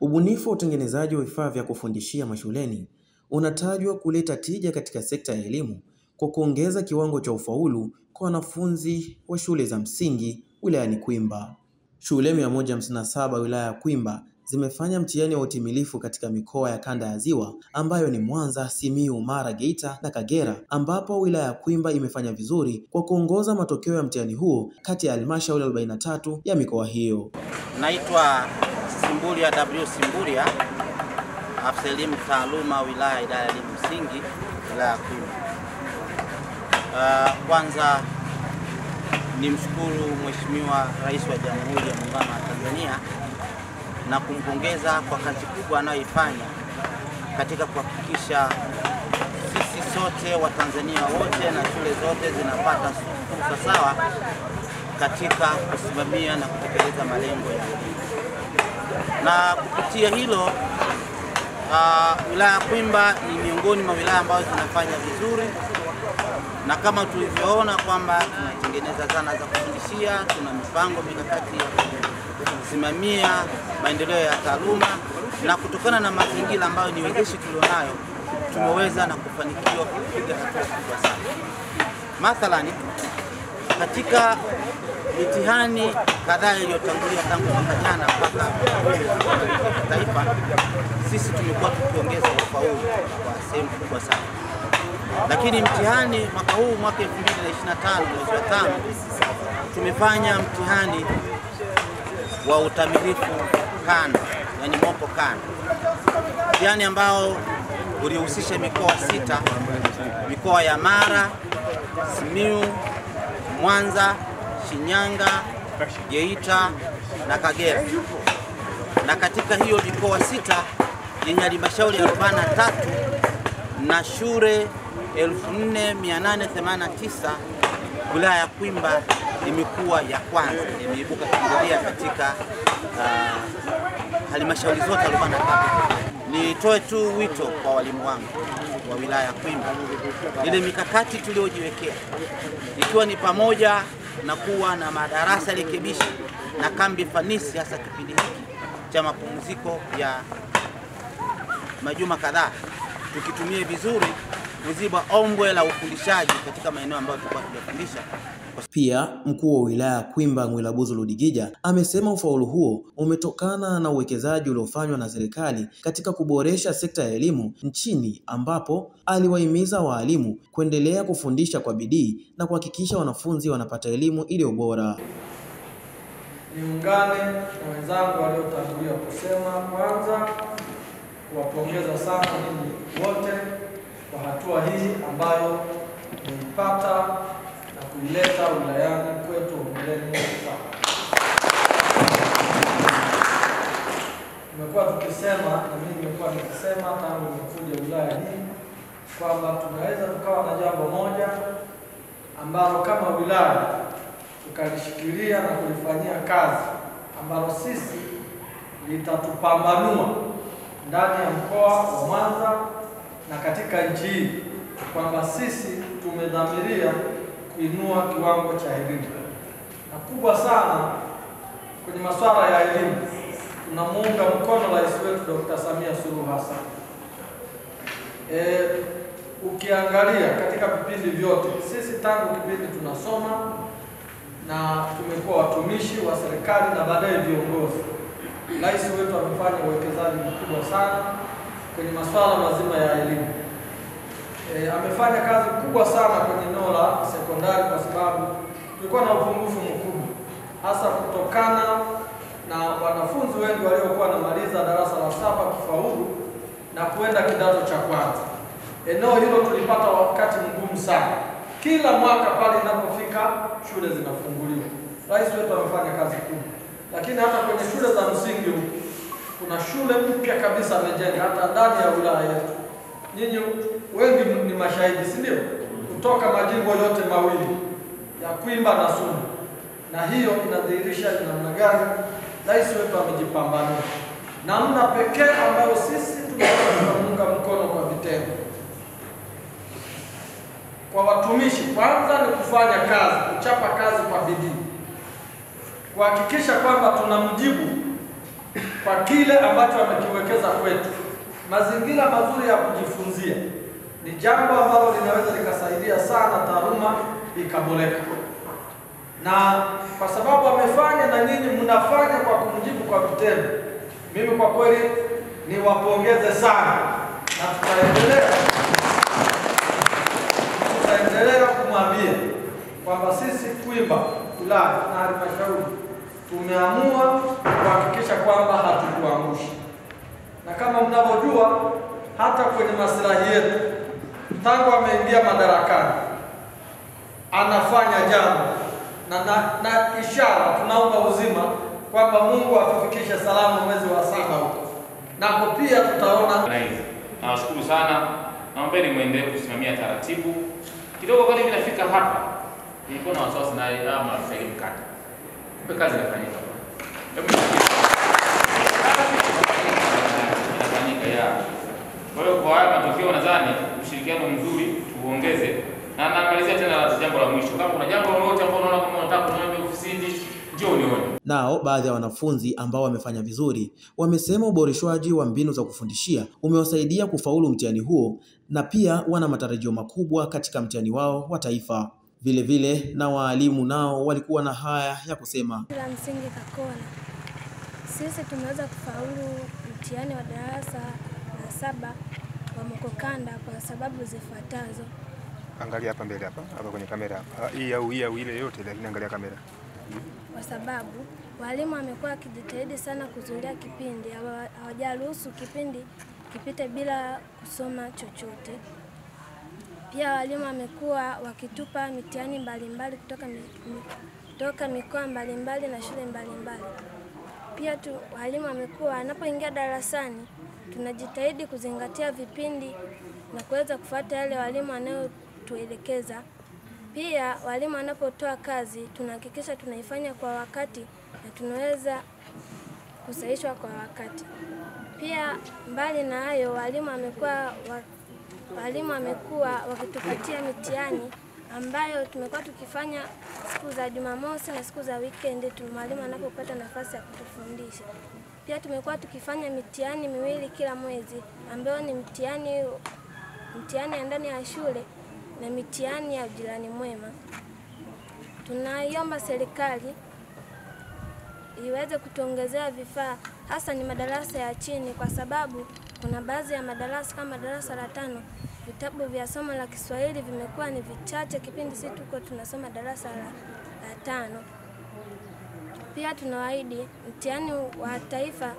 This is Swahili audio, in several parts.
Ubunifu wa utengenezaji wa vifaa vya kufundishia mashuleni unatajwa kuleta tija katika sekta ya elimu kwa kuongeza kiwango cha ufaulu kwa wanafunzi wa shule za msingi wilayani Kwimba. Shule 157 wilaya ya Kwimba zimefanya mtihani wa utimilifu katika mikoa ya kanda ya Ziwa ambayo ni Mwanza, Simiyu, Mara, Geita na Kagera, ambapo wilaya ya Kwimba imefanya vizuri kwa kuongoza matokeo ya mtihani huo kati ya halmashauri 43 ya mikoa hiyo. Naitwa Simbulia W. Simbulia, afisa elimu taaluma wilaya idara ya elimu msingi wilaya ya Kwimba. Kwanza nimshukuru Mheshimiwa Rais wa Jamhuri ya Muungano wa Tanzania na kumpongeza kwa kazi kubwa anayoifanya katika kuhakikisha sisi sote wa Tanzania wote na shule zote zinapata fursa sawa katika kusimamia na kutekeleza malengo ya elimu. Na kupitia hilo wilaya ya Kwimba ni miongoni mwa wilaya ambazo zinafanya vizuri, na kama tulivyoona kwamba tunatengeneza zana za kufundishia, tuna mipango mikakati ya kusimamia maendeleo ya taaluma, na kutokana na mazingira ambayo ni wezeshi tulionayo tumeweza na kufanikiwa kupiga hatua kubwa sana. Mathalani, katika mitihani kadhaa iliyotangulia tangu mwaka jana mpaka taifa, sisi tumekuwa tukiongeza ufaulu kwa sehemu kubwa sana. Lakini mtihani mwaka huu, mwaka 2025 mwezi wa 5, tumefanya mtihani wa utamilifu kanda, yani mopo kanda, mtihani ambao ulihusisha mikoa 6, mikoa ya Mara, Simiyu, Mwanza, Shinyanga, Geita na Kagera. Na katika hiyo mikoa 6 yenye halmashauri 43 na shule 4889, wilaya ya Kwimba imekuwa ya kwanza, imeibuka kidedea katika halmashauri zote 43. Nitoe tu wito kwa walimu wangu wa wilaya ya Kwimba, ile mikakati tuliojiwekea ikiwa ni pamoja na kuwa na madarasa rekebishi na kambi fanisi, hasa kipindi hiki cha mapumziko ya majuma kadhaa, tukitumie vizuri kuziba ombwe la ufundishaji katika maeneo ambayo tulikuwa tunafundisha. Pia mkuu wa wilaya ya Kwimba Mwilabuzu Ludigija amesema ufaulu huo umetokana na uwekezaji uliofanywa na serikali katika kuboresha sekta ya elimu nchini, ambapo aliwahimiza walimu kuendelea kufundisha kwa bidii na kuhakikisha wanafunzi wanapata elimu iliyo bora. Niungane na wenzangu waliotangulia kusema, kwanza kuwapongeza sana ninyi wote kwa hatua hii ambayo mmeipata na kuileta wilayani kwetu mbeleni sana. Tumekuwa tukisema, na mimi nimekuwa nikisema tangu nimekuja wilaya hii, kwamba tunaweza tukawa na jambo moja ambalo kama wilaya tukalishikilia na kulifanyia kazi, ambalo sisi litatupambanua ndani ya mkoa wa Mwanza na katika nchi hii, kwamba sisi tumedhamiria kuinua kiwango cha elimu. Na kubwa sana kwenye masuala ya elimu, tunamuunga mkono Rais wetu Dr. Samia Suluhu Hassan. Ukiangalia katika vipindi vyote, sisi tangu kipindi tunasoma na tumekuwa watumishi wa serikali na baadaye viongozi, Rais wetu amefanya uwekezaji mkubwa sana kwenye masuala mazima ya elimu. Amefanya kazi kubwa sana kwenye eneo la sekondari, kwa sababu tulikuwa na upungufu mkubwa, hasa kutokana na wanafunzi wengi waliokuwa wanamaliza darasa la 7 kufaulu na kuenda kidato cha kwanza. Eneo hilo tulipata wakati mgumu sana. Kila mwaka pale inapofika shule zinafunguliwa, Rais wetu amefanya kazi kubwa. Lakini hata kwenye shule za msingi kuna shule mpya kabisa amejenga hata ndani ya wilaya yetu. Nyinyi wengi ni mashahidi, si ndio? Kutoka majimbo yote mawili ya Kwimba na Suna. Na hiyo inadhihirisha ni namna gani Rais wetu amejipambanua. Namna pekee ambayo sisi tunaunga mkono kwa vitendo kwa watumishi, kwanza ni kufanya kazi, kuchapa kazi kwa bidii, kuhakikisha kwamba tunamjibu kwa kile ambacho amekiwekeza kwetu. Mazingira mazuri ya kujifunzia ni jambo ambalo linaweza likasaidia sana taaluma ikaboreka, na kwa sababu amefanya na nyinyi mnafanya kwa kumjibu kwa vitendo, mimi kwa kweli niwapongeze sana, na tutaendelea kumwambia kwamba sisi Kwimba wilaya na halmashauri tumeamua kuhakikisha kwamba hatukuangusha, na kama mnavyojua hata kwenye maslahi yetu, tangu ameingia madarakani anafanya jambo na ishara tunaomba uzima kwamba Mungu atufikishe salama mwezi wa 7 huko, nako pia tutaona. Nawashukuru sana, naombeni muendelee kusimamia taratibu kidogo. Wakati mimi nafika hapa nilikuwa na wasiwasi na maafisa elimu kata, kumbe kazi inafanyika. Kwa hiyo kwa haya matokeo nadhani ushirikiano mzuri tuongeze, na naangalizia tena jambo la mwisho, kama kuna jambo lolote ambalo unaona kama unataka kuona ofisini njoo unione. Nao baadhi ya wanafunzi ambao wamefanya vizuri wamesema uboreshwaji wa mbinu za kufundishia umewasaidia kufaulu mtihani huo, na pia wana matarajio makubwa katika mtihani wao wa taifa. Vile vile na waalimu nao walikuwa na haya ya kusema. La msingi Kakona, sisi tumeweza kufaulu mtihani wa darasa la 7 wa Mkokanda kwa sababu zifuatazo. Angalia hapa mbele hapa kwenye kamera hapa. Hii au ile yote, lakini angalia kamera. Kwa sababu walimu wamekuwa wakijitahidi sana kuzuia kipindi, hawajaruhusu kipindi kipite bila kusoma chochote. Pia walimu wamekuwa wakitupa mitihani mbalimbali kutoka mikoa mbalimbali na shule mbalimbali. Pia walimu wamekuwa wanapoingia darasani tunajitahidi kuzingatia vipindi na kuweza kufuata yale walimu wanayotuelekeza. Pia walimu wanapotoa kazi tunahakikisha tunaifanya kwa wakati na tunaweza kusahihishwa kwa wakati. Pia mbali na hayo, walimu wamekuwa wakitupatia mitihani ambayo tumekuwa tukifanya siku za Jumamosi na siku za weekend mwalimu anapopata nafasi ya kutufundisha. Pia tumekuwa tukifanya mitihani miwili kila mwezi ambayo ni mitihani ya ndani ya shule na mitihani ya ujirani mwema. Tunaiomba serikali iweze kutuongezea vifaa, hasa ni madarasa ya chini, kwa sababu kuna baadhi ya madarasa kama darasa la 5 vitabu vya somo la Kiswahili vimekuwa ni vichache kipindi sisi tuko tunasoma darasa la 5. Pia tunawaahidi mtihani wa taifa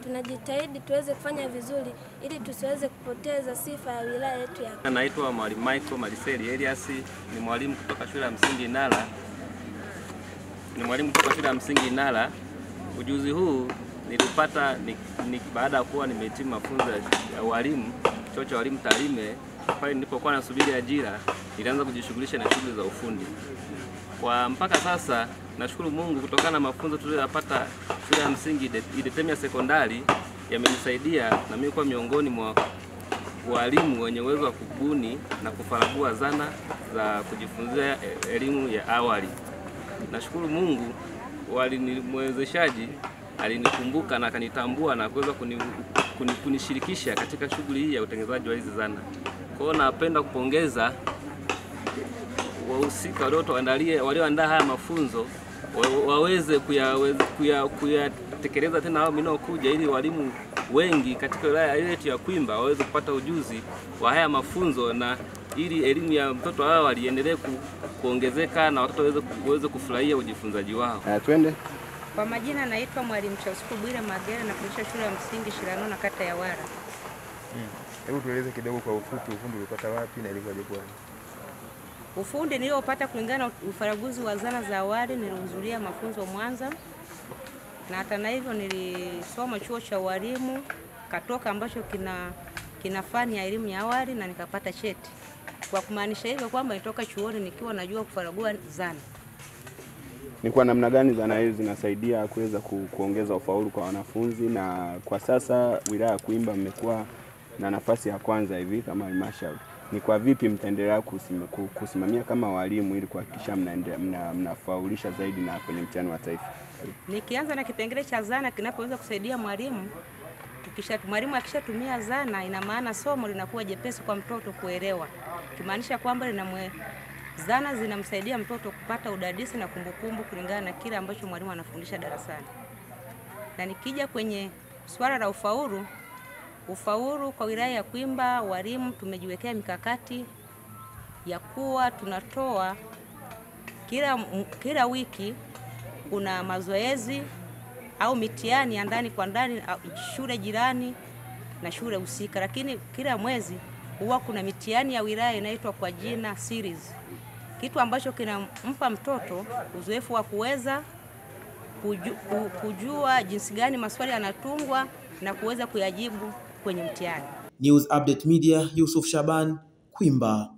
tunajitahidi tuweze kufanya vizuri ili tusiweze kupoteza sifa ya wilaya yetu ya. Naitwa Mwalimu Michael Maliseli Elias, ni mwalimu kutoka shule ya msingi Nala. Ujuzi huu nilipata baada ya kuwa nimehitimu mafunzo ya walimu chuo cha walimu Tarime. Pale nilipokuwa nasubiri ajira, nilianza kujishughulisha na shughuli za ufundi. Kwa mpaka sasa nashukuru Mungu, kutokana na mafunzo tuliyopata shule ya msingi Idetemia sekondari yamenisaidia na mimi kuwa miongoni mwa walimu wenye uwezo wa kubuni na kufaragua zana za kujifunzia elimu ya awali. Nashukuru Mungu, walimwezeshaji alinikumbuka na akanitambua na kuweza kunishirikisha katika shughuli hii ya utengenezaji wa hizi zana. Kwa hiyo napenda kupongeza wahusika walioandaa haya mafunzo waweze kuyatekeleza tena hao mnaokuja, ili walimu wengi katika wilaya yetu ya Kwimba waweze kupata ujuzi wa haya mafunzo, na ili elimu ya mtoto awali iendelee kuongezeka na watoto waweze kufurahia ujifunzaji wao. Twende. Kwa majina naitwa Mwalimu Chausiku Bwire Magere, nafundisha shule ya msingi Shirano kata ya Wara. Hebu tueleze kidogo kwa ufupi, ufundi ulipata wapi na ilikuwaje kwani? Ufundi niliopata kulingana na ufaraguzi wa zana za awali, nilihudhuria mafunzo Mwanza, na hata na hivyo nilisoma chuo cha walimu Katoka ambacho kina fani ya elimu ya awali na nikapata cheti. Kwa kumaanisha hivyo kwamba nitoka chuoni nikiwa najua kufaragua zana. Ni kwa namna gani zana hizi zinasaidia kuweza kuongeza ufaulu kwa wanafunzi, na kwa sasa wilaya ya Kwimba mmekuwa na nafasi ya kwanza hivi kama halmashauri, ni kwa vipi mtaendelea kusimamia kama walimu ili kuhakikisha mnafaulisha zaidi na kwenye mtihani wa taifa? Nikianza na kipengele cha zana kinapoweza kusaidia mwalimu. Mwalimu akishatumia zana, ina maana somo linakuwa jepesi kwa mtoto kuelewa, kimaanisha kwamba zana zinamsaidia mtoto kupata udadisi na kumbukumbu kulingana na kile ambacho mwalimu anafundisha darasani. Na nikija kwenye swala la ufaulu kwa wilaya ya Kwimba, walimu tumejiwekea mikakati ya kuwa tunatoa kila wiki kuna mazoezi au mitihani ya ndani kwa ndani shule jirani na shule husika, lakini kila mwezi huwa kuna mitihani ya wilaya inaitwa kwa jina series, kitu ambacho kinampa mtoto uzoefu wa kuweza kujua jinsi gani maswali yanatungwa na kuweza kuyajibu kwenye mtihani. News Update Media, Yusuf Shaban, Kwimba.